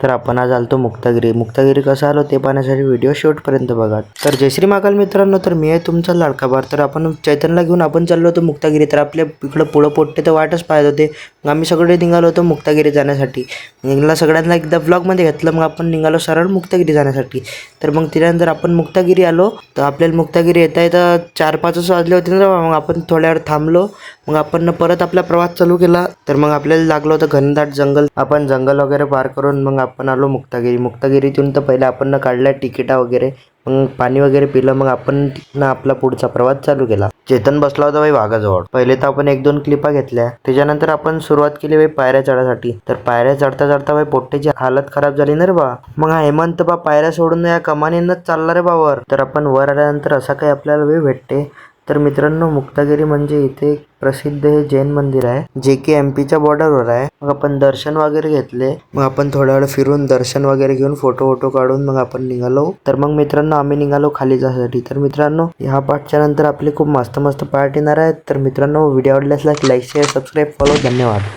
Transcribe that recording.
तर आपण आज आलतो मुक्तागिरी कसं आलो ते पाहण्यासाठी व्हिडिओ शेवटपर्यंत बघा. तर जय श्री महाकाल मित्रांनो, तर मी आहे तुमचा लाडका बार. तर आपण चैतनला घेऊन आपण चाललो होतो मुक्तागिरी. तर आपल्या इकडं पुढं पोट्टे तर वाटच पाहत होते. मग आम्ही सगळे निघालो होतो मुक्तागिरी जाण्यासाठी. निघाला सगळ्यांना एकदा ब्लॉगमध्ये घेतलं. मग आपण निघालो सरळ मुक्तागिरी जाण्यासाठी. तर मग त्यानंतर आपण मुक्तागिरी आलो. तर आपल्याला मुक्तागिरी येता येता 4-5 वाजले होते ना. मग आपण थोड्या वेळ थांबलो. मग आपण परत आपला प्रवास चालू केला. तर मग आपल्याला लागलं होतं घनदाट जंगल. आपण जंगल वगैरे पार करून मग आपण आलो मुक्तागिरीतून. तर पहिले आपण काढल्या तिकिटा वगैरे, मग पाणी वगैरे पिलं. मग आपण तिथनं आपला पुढचा प्रवास चालू केला. चेतन बसला होता बाई वाघाजवळ. पहिले तर आपण 1-2 क्लिपा घेतल्या. त्याच्यानंतर आपण सुरुवात केली बाई पायऱ्या चढायसाठी. तर पायऱ्या चढता चढता बाई पोट्टेची हालत खराब झाली ना रे बा. मग हा हेमंत बा पायऱ्या सोडून या कमानीनच चालला रे बा वर. तर आपण वर आल्यानंतर असा काही आपल्याला वेळ भेटते. तर मित्रांनो, मुक्तागिरी म्हणजे इथे एक प्रसिद्ध हे जैन मंदिर आहे, जे की MP च्या बॉर्डरवर आहे. मग आपण दर्शन वगैरे घेतले. मग आपण थोड्या वेळ फिरून दर्शन वगैरे घेऊन फोटो काढून मग आपण निघालो. तर मग मित्रांनो, आम्ही निघालो खाली जाण्यासाठी. तर मित्रांनो, ह्या पार्टच्या नंतर आपली खूप मस्त पार्ट येणार आहेत. तर मित्रांनो, व्हिडिओ आवडल्यास लाईक, शेअर, सबस्क्राईब, फॉलो. धन्यवाद.